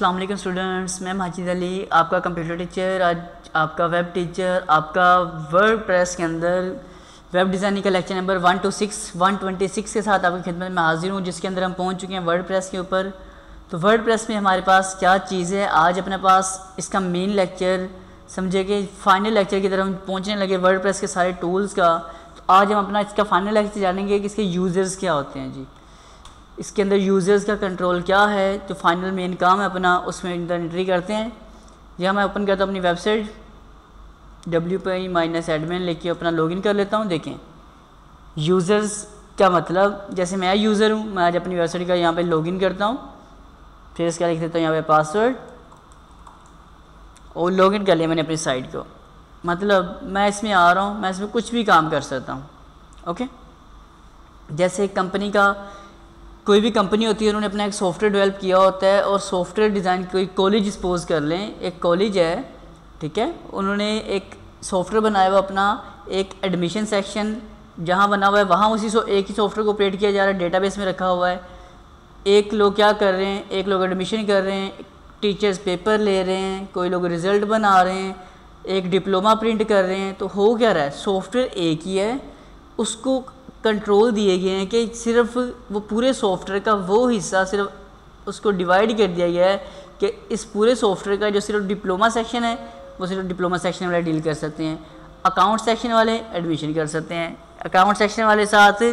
अस्सलाम वालेकुम स्टूडेंट्स, मैं माजिद अली आपका कंप्यूटर टीचर, आज आपका वेब टीचर, आपका वर्डप्रेस के अंदर वेब डिज़ाइनिंग का लेक्चर नंबर 126 के साथ आपकी खिदमत में हाजिर हूँ, जिसके अंदर हम पहुँच चुके हैं वर्डप्रेस के ऊपर। तो वर्डप्रेस में हमारे पास क्या चीज़ है, आज अपने पास इसका मेन लेक्चर समझे कि फ़ाइनल लेक्चर की तरफ हम पहुँचने लगे वर्डप्रेस के सारे टूल्स का। तो आज हम अपना इसका फ़ाइनल लेक्चर जानेंगे कि इसके यूज़र्स क्या होते हैं जी, इसके अंदर यूज़र्स का कंट्रोल क्या है। जो फाइनल मेन काम है अपना, उसमें एंट्री करते हैं। यह मैं ओपन करता हूँ अपनी वेबसाइट wp-admin लेके अपना लॉगिन कर लेता हूँ। देखें यूज़र्स क्या मतलब, जैसे मैं यूज़र हूँ, मैं आज अपनी वेबसाइट का यहाँ पे लॉगिन करता हूँ, फिर इसका लिख देता हूँ यहाँ पे पासवर्ड और लॉगिन कर लिया मैंने अपनी साइट को। मतलब मैं इसमें आ रहा हूँ, मैं इसमें कुछ भी काम कर सकता हूँ। ओके, जैसे कंपनी का कोई भी कंपनी होती है, उन्होंने अपना एक सॉफ्टवेयर डेवलप किया होता है और सॉफ्टवेयर डिज़ाइन कोई कॉलेज सपोज कर लें, एक कॉलेज है, ठीक है, उन्होंने एक सॉफ्टवेयर बनाया हुआ अपना, एक एडमिशन सेक्शन जहाँ बना हुआ है वहाँ एक ही सॉफ्टवेयर को ऑपरेट किया जा रहा है, डेटाबेस में रखा हुआ है। एक लोग क्या कर रहे हैं, एक लोग एडमिशन कर रहे हैं, टीचर्स पेपर ले रहे हैं, कोई लोग रिज़ल्ट बना रहे हैं, एक डिप्लोमा प्रिंट कर रहे हैं। तो हो क्या रहा है, सॉफ्टवेयर एक ही है, उसको कंट्रोल दिए गए हैं कि सिर्फ वो पूरे सॉफ्टवेयर का वो हिस्सा, सिर्फ उसको डिवाइड कर दिया गया है कि इस पूरे सॉफ्टवेयर का जो सिर्फ डिप्लोमा सेक्शन है वो सिर्फ डिप्लोमा सेक्शन वाले डील कर सकते हैं, अकाउंट सेक्शन वाले एडमिशन कर सकते हैं, अकाउंट सेक्शन वाले साथ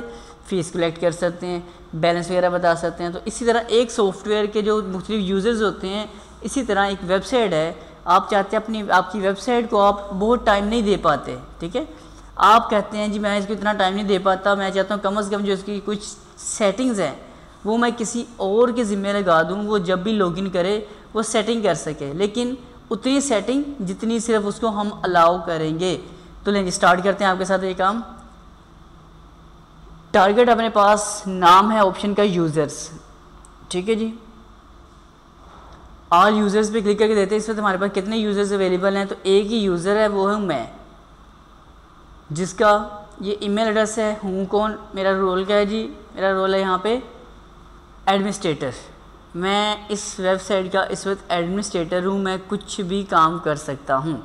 फ़ीस कलेक्ट कर सकते हैं, बैलेंस वगैरह बता सकते हैं। तो इसी तरह एक सॉफ्टवेयर के जो मुख्तलिफ यूज़र्स होते हैं, इसी तरह एक वेबसाइट है, आप चाहते हैं आपकी वेबसाइट को आप बहुत टाइम नहीं दे पाते, ठीक है, आप कहते हैं जी मैं इसको इतना टाइम नहीं दे पाता, मैं चाहता हूँ कम से कम जो इसकी कुछ सेटिंग्स हैं वो मैं किसी और के ज़िम्मे लगा दूँ, वो जब भी लॉगिन करे वो सेटिंग कर सके, लेकिन उतनी सेटिंग जितनी सिर्फ उसको हम अलाउ करेंगे। तो लेंगे स्टार्ट करते हैं आपके साथ ये काम। टारगेट अपने पास नाम है ऑप्शन का यूज़र्स, ठीक है जी, ऑल यूज़र्स पे क्लिक करके देते हैं। इस वक्त हमारे पास कितने यूज़र्स अवेलेबल हैं, तो एक ही यूज़र है, वो हूँ मैं, जिसका ये ईमेल एड्रेस है। हूँ कौन, मेरा रोल क्या है जी, मेरा रोल है यहाँ पे एडमिनिस्ट्रेटर। मैं इस वेबसाइट का इस वक्त एडमिनिस्ट्रेटर हूँ, मैं कुछ भी काम कर सकता हूँ।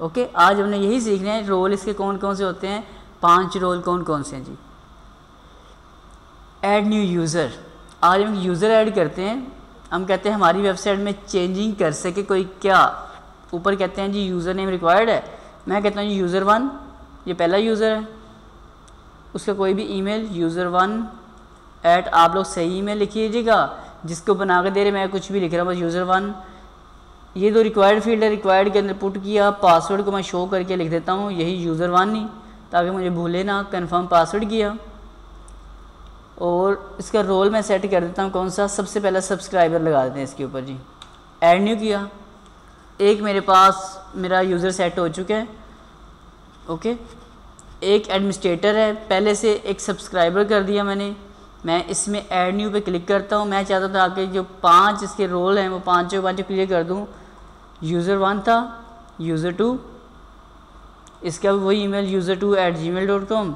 ओके, आज हमने यही सीखना है, रोल इसके कौन कौन से होते हैं, 5 रोल कौन कौन से हैं जी। ऐड न्यू यूज़र, आज हम यूज़र ऐड करते हैं। हम कहते हैं हमारी वेबसाइट में चेंजिंग कर सके कोई, क्या ऊपर कहते हैं जी यूज़र नेम रिक्वायर्ड है, मैं कहता हूँ यूज़र 1, ये पहला यूज़र है, उसका कोई भी ईमेल user1 आप लोग सही ईमेल लिखिएगा, जिसको बना के दे रहे, मैं कुछ भी लिख रहा हूँ बस user1। ये दो रिक्वायर्ड फील्ड है, रिक्वायर्ड के अंदर पुट किया, पासवर्ड को मैं शो करके लिख देता हूँ यही user1 ही, ताकि मुझे भूले ना, कंफर्म पासवर्ड किया। और इसका रोल मैं सेट कर देता हूँ कौन सा, सबसे पहला सब्सक्राइबर लगा देते हैं इसके ऊपर जी। ऐड न्यू किया, एक मेरे पास मेरा यूज़र सेट हो चुका है। ओके, एक एडमिनिस्ट्रेटर है, पहले से एक सब्सक्राइबर कर दिया मैंने। मैं इसमें ऐड न्यू पे क्लिक करता हूँ, मैं चाहता था कि जो 5 इसके रोल हैं वो 5 क्लियर कर दूँ। user1 था, user2, इसका भी वही ईमेल user2@gmail.com,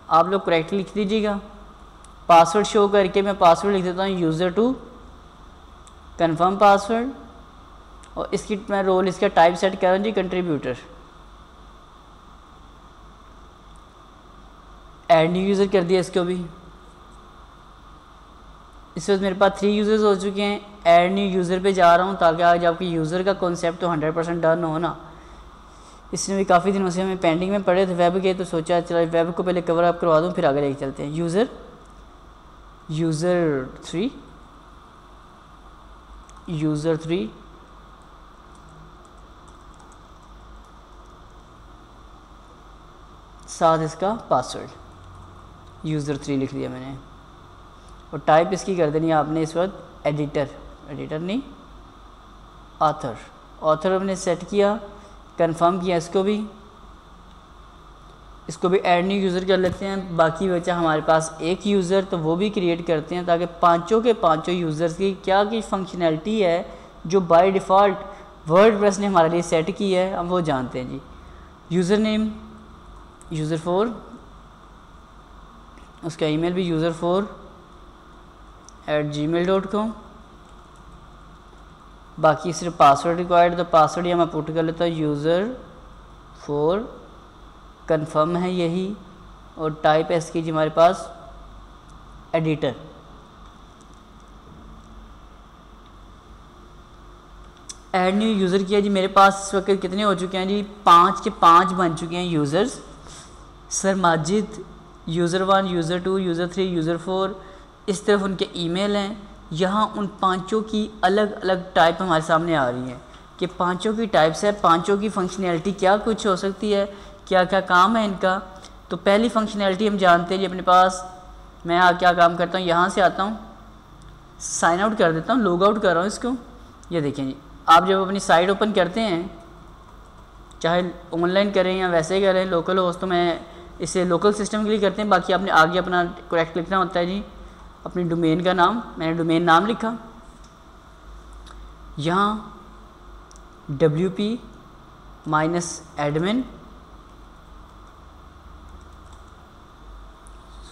आप लोग करेक्टली लिख दीजिएगा। पासवर्ड शो करके मैं पासवर्ड लिख देता हूँ user2 कन्फर्म पासवर्ड, और इसकी मैं रोल इसका टाइप सेट कर रहा हूँ जी कंट्रीब्यूटर। ऐड न्यू यूज़र कर दिया इसको भी। इस वक्त मेरे पास 3 यूज़र्स हो चुके हैं। ऐड न्यू यूज़र पे जा रहा हूँ ताकि आज आपके यूज़र का कॉन्सेप्ट तो 100% डन हो ना। इसमें भी काफ़ी दिनों से हमें पेंडिंग में पड़े थे वेब के, तो सोचा चलो वेब को पहले कवर अप करवा दूँ, फिर आगे लेके चलते हैं। यूज़र 3 साथ इसका पासवर्ड user3 लिख दिया मैंने, और टाइप इसकी कर देनी है आपने इस वक्त एडिटर नहीं, ऑथर हमने सेट किया, कंफर्म किया। इसको भी ऐड न्यू यूज़र कर लेते हैं। बाकी बचा हमारे पास एक यूज़र, तो वो भी क्रिएट करते हैं ताकि पाँचों के पाँचों यूज़र्स की क्या की फंक्शनैलिटी है जो बाय डिफ़ॉल्ट वर्डप्रेस ने हमारे लिए सेट की है, हम वो जानते हैं जी। यूज़र नेम user4, उसका ईमेल भी user4@gmail.com, बाकी सिर्फ पासवर्ड रिक्वायर्ड, तो पासवर्ड यहाँ मैं पुट कर लेता हूँ यूज़र 4, कंफर्म है यही, और टाइप है इसकी जी हमारे पास एडिटर। ऐड न्यू यूज़र किया जी, मेरे पास इस वक्त कितने हो चुके हैं जी, 5 के 5 बन चुके हैं users. Sir Majid, user 1, user 2, user 3, user 4, इस तरफ उनके ईमेल हैं। यहाँ उन पांचों की अलग अलग टाइप हमारे सामने आ रही हैं कि पांचों की टाइप्स है, पांचों की फंक्शनैलिटी क्या कुछ हो सकती है, क्या क्या काम है इनका। तो पहली फंक्शनैलिटी हम जानते हैं जी अपने पास। मैं क्या काम करता हूँ, यहाँ से आता हूँ, साइन आउट कर देता हूँ, लॉग आउट कर रहा हूँ इसको। ये देखें जी, आप जब अपनी साइट ओपन करते हैं, चाहे ऑनलाइन करें या वैसे करें लोकल होस्ट, तो मैं इसे लोकल सिस्टम के लिए करते हैं। बाकी आपने आगे अपना करेक्ट लिखना होता है जी, अपनी डोमेन का नाम। मैंने डोमेन नाम लिखा, यहाँ WP-admin,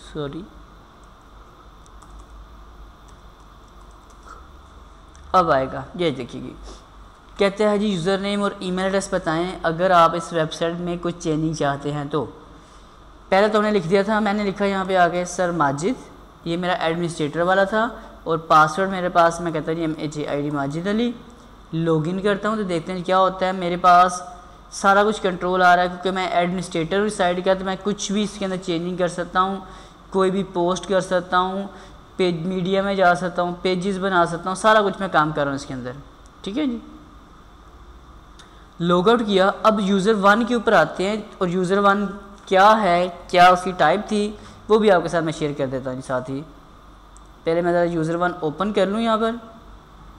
सॉरी, अब आएगा, ये देखिए कहते हैं जी यूज़र नेम और ईमेल एड्रेस बताएं अगर आप इस वेबसाइट में कुछ चेंजिंग चाहते हैं। तो पहले तो हमने लिख दिया था, मैंने लिखा यहाँ पे आगे सर माजिद, ये मेरा एडमिनिस्ट्रेटर वाला था, और पासवर्ड मेरे पास मैं कहता हूँ MHID माजिद अली। लॉगिन करता हूँ तो देखते हैं क्या होता है, मेरे पास सारा कुछ कंट्रोल आ रहा है क्योंकि मैं एडमिनिस्ट्रेटर हूँ साइट का, तो मैं कुछ भी इसके अंदर चेंजिंग कर सकता हूँ, कोई भी पोस्ट कर सकता हूँ, पेज मीडिया में जा सकता हूँ, पेजेस बना सकता हूँ, सारा कुछ मैं काम कर रहा हूँ इसके अंदर। ठीक है जी, लॉग आउट किया। अब यूज़र 1 के ऊपर आते हैं, और यूज़र 1 क्या है, क्या उसकी टाइप थी, वो भी आपके साथ मैं शेयर कर देता हूँ साथ ही। पहले मैं ज़रा यूज़र 1 ओपन कर लूँ यहाँ पर,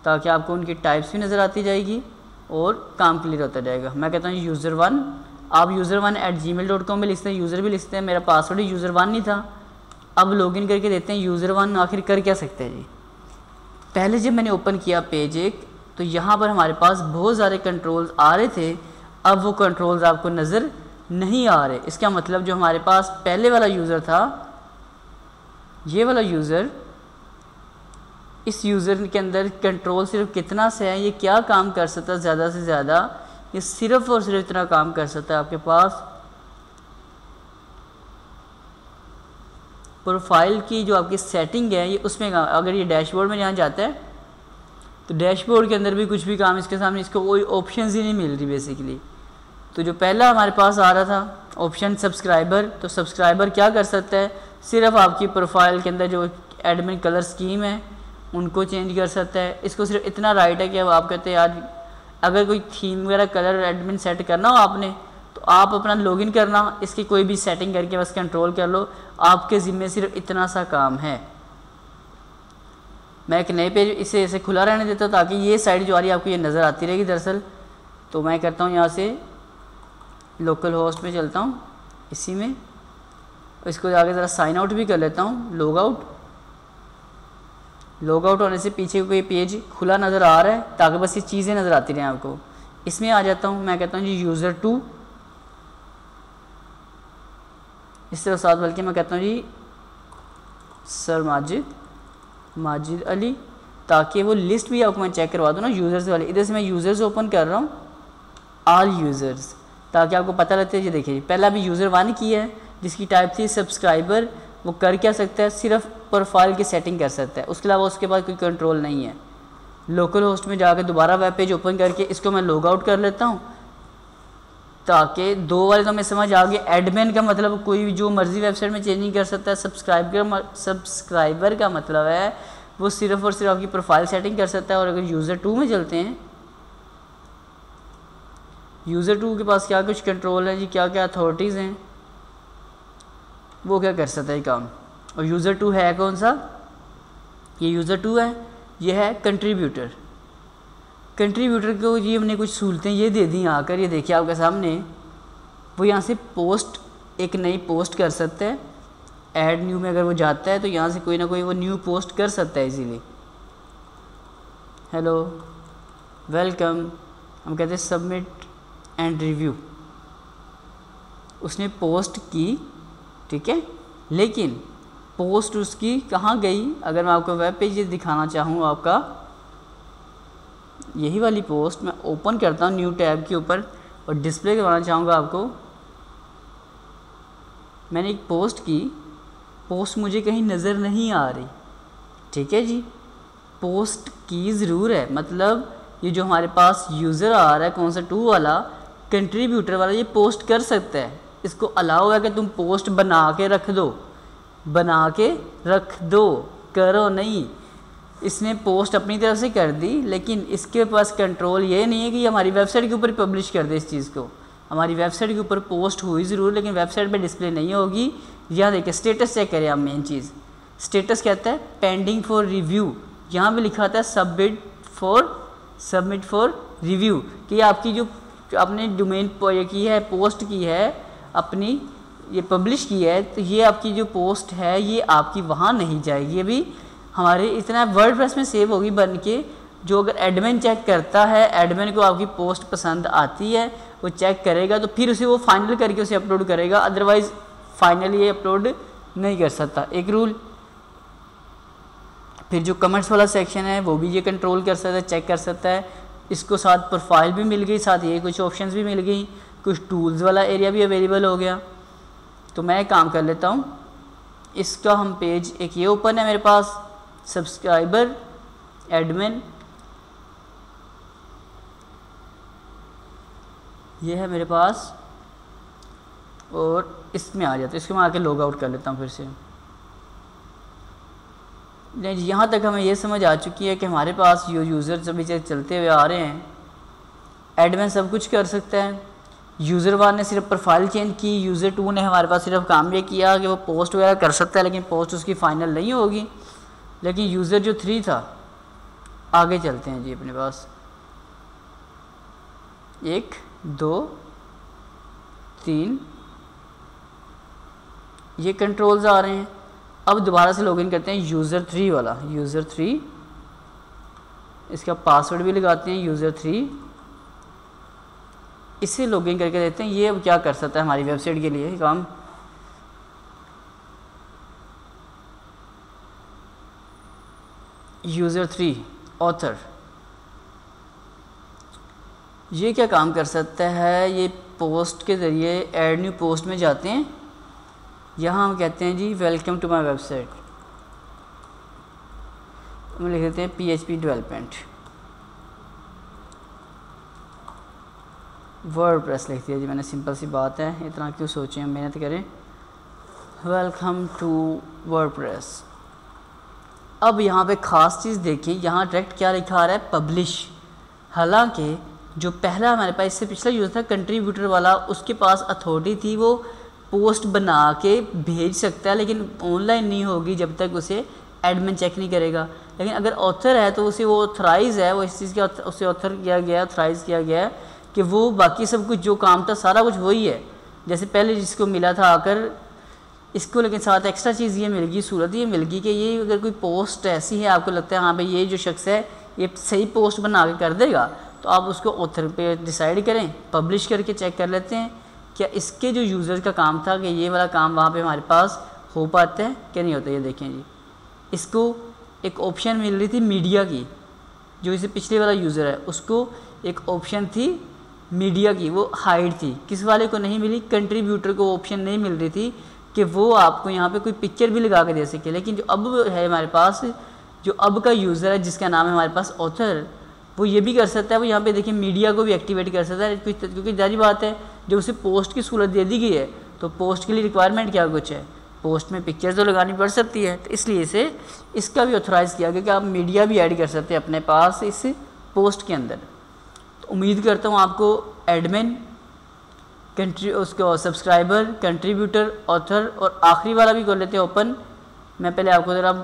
ताकि आपको उनकी टाइप्स भी नज़र आती जाएगी और काम क्लियर होता जाएगा। मैं कहता हूँ यूज़र 1, आप user1@gmail.com में लिखते हैं, यूज़र भी लिखते हैं, मेरा पासवर्ड ही यूज़र 1 नहीं था। अब लॉगिन करके देते हैं यूज़र 1 आखिर कर क्या सकते हैं जी। पहले जब मैंने ओपन किया पेज एक, तो यहाँ पर हमारे पास बहुत सारे कंट्रोल्स आ रहे थे, अब वो कंट्रोल्स आपको नज़र नहीं आ रहे। इसका मतलब जो हमारे पास पहले वाला यूज़र था, ये वाला यूज़र, इस यूज़र के अंदर कंट्रोल सिर्फ कितना से है, ये क्या काम कर सकता है ज़्यादा से ज़्यादा, ये सिर्फ और सिर्फ इतना काम कर सकता है आपके पास प्रोफाइल की जो आपकी सेटिंग है, ये उसमें अगर ये डैशबोर्ड में यहाँ जाता है तो डैशबोर्ड के अंदर भी कुछ भी काम इसके सामने, इसको कोई ऑप्शंस ही नहीं मिल रही बेसिकली। तो जो पहला हमारे पास आ रहा था ऑप्शन सब्सक्राइबर, तो सब्सक्राइबर क्या कर सकता है, सिर्फ आपकी प्रोफाइल के अंदर जो एडमिन कलर स्कीम है उनको चेंज कर सकता है। इसको सिर्फ इतना राइट है कि अब आप कहते हैं यार अगर कोई थीम वगैरह कलर एडमिन सेट करना हो आपने, तो आप अपना लॉगिन करना, इसकी कोई भी सेटिंग करके बस कंट्रोल कर लो, आपके ज़िम्मे सिर्फ इतना सा काम है। मैं एक नए पेज इसे ऐसे खुला रहने देता हूँ ताकि ये साइड जो आ रही है आपको ये नज़र आती रहेगी दरअसल। तो मैं करता हूँ यहाँ से लोकल होस्ट में चलता हूँ, इसी में इसको आगे ज़रा साइन आउट भी कर लेता हूँ, लॉग आउट। लॉग आउट होने से पीछे कोई पेज खुला नज़र आ रहा है ताकि बस ये चीज़ें नज़र आती रहें आपको। इसमें आ जाता हूँ, मैं कहता हूँ जी यूज़र 2, इस तरह साथ बल्कि मैं कहता हूँ जी सर माजिद अली, ताकि वो लिस्ट भी आपको मैं चेक करवा दूँ ना यूज़र्स वाली। इधर से मैं यूज़र्स ओपन कर रहा हूँ, ऑल यूज़र्स, ताकि आपको पता लगता है। ये देखिए पहला भी यूज़र 1 की है जिसकी टाइप थी सब्सक्राइबर, वो कर क्या सकता है, सिर्फ प्रोफाइल की सेटिंग कर सकता है, उसके अलावा उसके बाद कोई कंट्रोल नहीं है। लोकल होस्ट में जाकर दोबारा वेब पेज ओपन करके इसको मैं लॉग आउट कर लेता हूँ, ताकि दो वाले तो मैं समझ आ गया। एडमिन का मतलब कोई भी जो मर्ज़ी वेबसाइट में चेंजिंग कर सकता है, सब्सक्राइबर का मतलब है वो सिर्फ और सिर्फ आपकी प्रोफाइल सेटिंग कर सकता है। और अगर यूज़र 2 में चलते हैं, यूज़र 2 के पास क्या कुछ कंट्रोल है जी, क्या क्या अथॉरिटीज़ हैं, वो क्या कर सकता है काम। और यूज़र 2 है कौन सा, ये यूज़र 2 है, ये है कंट्रीब्यूटर। कंट्रीब्यूटर को ये हमने कुछ सहूलतें ये दे दी आकर, ये देखिए आपके सामने, वो यहाँ से पोस्ट, एक नई पोस्ट कर सकता है। ऐड न्यू में अगर वो जाता है तो यहाँ से कोई ना कोई वो न्यू पोस्ट कर सकता है इजीली। हेलो वेलकम, हम कहते हैं सबमिट एंड रिव्यू, उसने पोस्ट की, ठीक है, लेकिन पोस्ट उसकी कहाँ गई, अगर मैं आपको वेब पेज दिखाना चाहूँ आपका, यही वाली पोस्ट मैं ओपन करता हूँ न्यू टैब के ऊपर और डिस्प्ले करवाना चाहूँगा आपको। मैंने एक पोस्ट की, पोस्ट मुझे कहीं नज़र नहीं आ रही, ठीक है जी। पोस्ट की ज़रूर है, मतलब ये जो हमारे पास यूज़र आ रहा है कौन सा 2 वाला कंट्रीब्यूटर वाला, ये पोस्ट कर सकता है। इसको अलाउ है कि तुम पोस्ट बना के रख दो, बना के रख दो, करो नहीं। इसने पोस्ट अपनी तरफ से कर दी, लेकिन इसके पास कंट्रोल ये नहीं है कि ये हमारी वेबसाइट के ऊपर पब्लिश कर दे इस चीज़ को। हमारी वेबसाइट के ऊपर पोस्ट हुई ज़रूर, लेकिन वेबसाइट पे डिस्प्ले नहीं होगी। यहाँ देखिए स्टेटस चेक करें आप। मेन चीज़ स्टेटस कहता है पेंडिंग फॉर रिव्यू, यहाँ पे लिखा था सबमिट फॉर रिव्यू कि आपकी जो आपने डोमेन ये की है, पोस्ट की है अपनी, ये पब्लिश की है, तो ये आपकी जो पोस्ट है ये आपकी वहाँ नहीं जाएगी। अभी हमारे इतना वर्डप्रेस में सेव होगी बन के, जो अगर एडमिन चेक करता है, एडमिन को आपकी पोस्ट पसंद आती है, वो चेक करेगा तो फिर उसे वो फाइनल करके उसे अपलोड करेगा, अदरवाइज़ फाइनली ये अपलोड नहीं कर सकता। एक रूल। फिर जो कमेंट्स वाला सेक्शन है वो भी ये कंट्रोल कर सकता है, चेक कर सकता है। इसको साथ प्रोफाइल भी मिल गई, साथ ये कुछ ऑप्शंस भी मिल गई, कुछ टूल्स वाला एरिया भी अवेलेबल हो गया। तो मैं एक काम कर लेता हूँ, इसका हम पेज एक ये ओपन है मेरे पास, सब्सक्राइबर एडमिन, ये है मेरे पास, और इसमें आ जाता है। इसको मैं आके लॉग आउट कर लेता हूँ फिर से। यहाँ तक हमें ये समझ आ चुकी है कि हमारे पास जो यूज़र सभी चलते हुए आ रहे हैं, एडमिन सब कुछ कर सकता है। यूज़र 1 ने सिर्फ प्रोफाइल चेंज की, यूज़र 2 ने हमारे पास सिर्फ काम ये किया कि वो पोस्ट वगैरह कर सकता है, लेकिन पोस्ट उसकी फ़ाइनल नहीं होगी। लेकिन यूज़र जो 3 था, आगे चलते हैं जी अपने पास, 1 2 3 ये कंट्रोल्स आ रहे हैं। अब दोबारा से लॉगिन करते हैं यूज़र 3 वाला, यूज़र 3, इसका पासवर्ड भी लगाते हैं यूज़र 3, इसे लॉगिन करके देते हैं। ये अब क्या कर सकता है हमारी वेबसाइट के लिए काम। यूज़र 3 ऑथर, ये क्या काम कर सकता है, ये पोस्ट के ज़रिए ऐड न्यू पोस्ट में जाते हैं। यहाँ हम कहते हैं जी वेलकम टू माय वेबसाइट, हम लिख देते हैं PHP डेवलपमेंट, वर्डप्रेस लिख दिया जी मैंने, सिंपल सी बात है, इतना क्यों सोचें, हम मेहनत करें। Welcome to WordPress. अब यहाँ पे ख़ास चीज़ देखिए, यहाँ डायरेक्ट क्या लिखा आ रहा है, पब्लिश। हालांकि जो पहला हमारे पास इससे पिछला यूज़र था कंट्रीब्यूटर वाला, उसके पास अथॉरिटी थी, वो पोस्ट बना के भेज सकता है, लेकिन ऑनलाइन नहीं होगी जब तक उसे एडमिन चेक नहीं करेगा। लेकिन अगर ऑथर है तो उसे वो ऑथराइज़ है, वो इस चीज़ का उसे ऑथर किया गया, ऑथराइज़ किया गया है कि वो बाकी सब कुछ जो काम था सारा कुछ वही है जैसे पहले जिसको मिला था आकर इसको। लेकिन साथ एक्स्ट्रा चीज़ ये मिल गई, सूरत ये मिल गई कि ये अगर कोई पोस्ट ऐसी है आपको लगता है हाँ भाई ये जो शख्स है ये सही पोस्ट बना के कर देगा, तो आप उसको ऑथर पे डिसाइड करें, पब्लिश करके चेक कर लेते हैं क्या इसके जो यूज़र का काम था कि ये वाला काम वहाँ पे हमारे पास हो पाता है कि नहीं होता। ये देखें जी, इसको एक ऑप्शन मिल रही थी मीडिया की, जो इसे पिछले वाला यूज़र है उसको एक ऑप्शन थी मीडिया की, वो हाइड थी। किस वाले को नहीं मिली, कंट्रीब्यूटर को ऑप्शन नहीं मिल रही थी कि वो आपको यहाँ पे कोई पिक्चर भी लगा के दे सके। लेकिन जो अब है हमारे पास, जो अब का यूज़र है जिसका नाम है हमारे पास ऑथर, वो ये भी कर सकता है, वो यहाँ पे देखिए मीडिया को भी एक्टिवेट कर सकता है, क्योंकि जारी बात है जब उसे पोस्ट की सूरत दे दी गई है तो पोस्ट के लिए रिक्वायरमेंट क्या कुछ है, पोस्ट में पिक्चर तो लगानी पड़ सकती है, तो इसलिए इसे इसका भी ऑथराइज़ किया गया कि आप मीडिया भी ऐड कर सकते हैं अपने पास इस पोस्ट के अंदर। तो उम्मीद करता हूँ आपको एडमिन, उसको सब्सक्राइबर, कंट्रीब्यूटर, ऑथर और आखिरी वाला भी कर लेते हैं ओपन। मैं पहले आपको ज़रा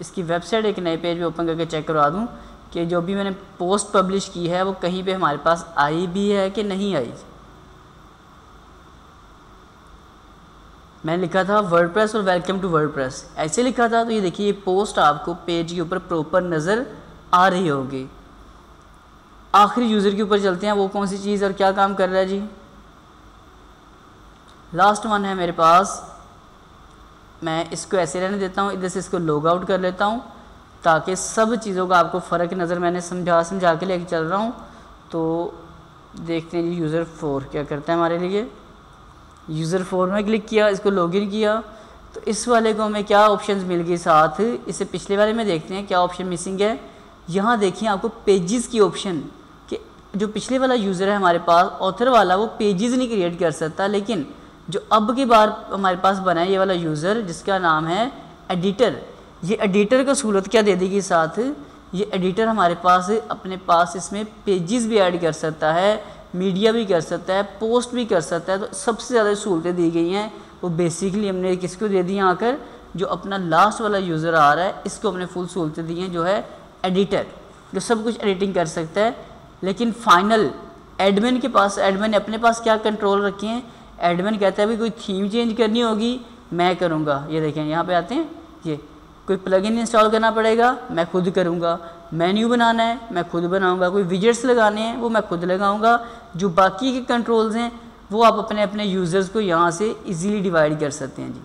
इसकी वेबसाइट एक नए पेज पे ओपन करके चेक करवा दूँ कि जो भी मैंने पोस्ट पब्लिश की है वो कहीं पे हमारे पास आई भी है कि नहीं आई। मैंने लिखा था वर्डप्रेस और वेलकम टू वर्डप्रेस, ऐसे लिखा था, तो ये देखिए ये पोस्ट आपको पेज के ऊपर प्रॉपर नज़र आ रही होगी। आखिरी यूज़र के ऊपर चलते हैं, वो कौन सी चीज़ और क्या काम कर रहा है जी। लास्ट वन है मेरे पास, मैं इसको ऐसे रहने देता हूँ, इधर से इसको लॉग आउट कर लेता हूँ ताकि सब चीज़ों का आपको फ़र्क नज़र मैंने समझा के लेके चल रहा हूँ। तो देखते हैं जी यूज़र 4 क्या करता है हमारे लिए। यूज़र 4 में क्लिक किया, इसको लॉगिन किया, तो इस वाले को हमें क्या ऑप्शंस मिल गई साथ। इससे पिछले वाले में देखते हैं क्या ऑप्शन मिसिंग है। यहाँ देखिए आपको पेजेस की ऑप्शन, कि जो पिछले वाला यूज़र है हमारे पास ऑथर वाला, वो पेजेस नहीं क्रिएट कर सकता, लेकिन जो अब की बार हमारे पास बना है ये वाला यूज़र जिसका नाम है एडिटर, ये एडिटर को सहूलत क्या दे देगी साथ, ये एडिटर हमारे पास अपने पास इसमें पेजेस भी ऐड कर सकता है, मीडिया भी कर सकता है, पोस्ट भी कर सकता है। तो सबसे ज़्यादा सहूलतें दी गई हैं वो बेसिकली हमने किसको दे दी, आकर जो अपना लास्ट वाला यूज़र आ रहा है इसको हमने फुल सहूलतें दी हैं, जो है एडिटर, जो सब कुछ एडिटिंग कर सकता है। लेकिन फाइनल एडमिन के पास, एडमिन ने अपने पास क्या कंट्रोल रखे हैं। एडमिन कहता है भाई कोई थीम चेंज करनी होगी मैं करूँगा, ये देखें यहाँ पे आते हैं, ये कोई प्लगइन इंस्टॉल करना पड़ेगा मैं खुद करूँगा, मेन्यू बनाना है मैं खुद बनाऊँगा, कोई विजेट्स लगाने हैं वो मैं खुद लगाऊँगा। जो बाकी के कंट्रोल्स हैं वो आप अपने अपने यूज़र्स को यहाँ से इजीली डिवाइड कर सकते हैं जी।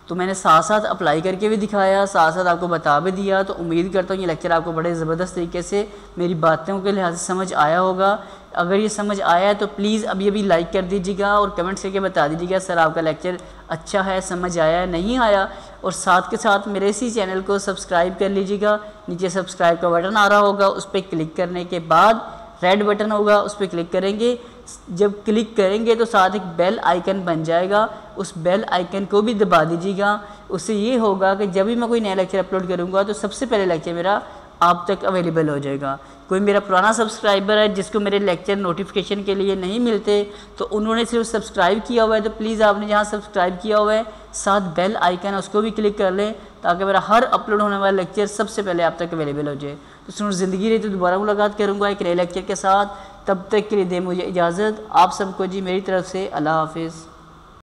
तो मैंने साथ साथ अप्लाई करके भी दिखाया, साथ साथ आपको बता भी दिया। तो उम्मीद करता हूँ ये लेक्चर आपको बड़े ज़बरदस्त तरीके से मेरी बातों के लिहाज से समझ आया होगा। अगर ये समझ आया है तो प्लीज़ अभी लाइक कर दीजिएगा और कमेंट करके बता दीजिएगा सर आपका लेक्चर अच्छा है, समझ आया है, नहीं आया। और साथ के साथ मेरे इसी चैनल को सब्सक्राइब कर लीजिएगा। नीचे सब्सक्राइब का बटन आ रहा होगा, उस पर क्लिक करने के बाद रेड बटन होगा, उस पर क्लिक करेंगे। जब क्लिक करेंगे तो साथ एक बेल आइकन बन जाएगा, उस बेल आइकन को भी दबा दीजिएगा। उससे ये होगा कि जब भी मैं कोई नया लेक्चर अपलोड करूँगा तो सबसे पहले लेक्चर मेरा आप तक अवेलेबल हो जाएगा। कोई मेरा पुराना सब्सक्राइबर है जिसको मेरे लेक्चर नोटिफिकेशन के लिए नहीं मिलते, तो उन्होंने सिर्फ सब्सक्राइब किया हुआ है, तो प्लीज़ आपने जहाँ सब्सक्राइब किया हुआ है साथ बेल आइकन है उसको भी क्लिक कर लें, ताकि मेरा हर अपलोड होने वाला लेक्चर सबसे पहले आप तक अवेलेबल हो जाए। तो सुनो ज़िंदगी रही तो दोबारा मुलाकात करूँगा एक नए लेक्चर के साथ। तब तक के लिए दे मुझे इजाज़त। आप सबको जी मेरी तरफ से अल्लाह हाफिज़।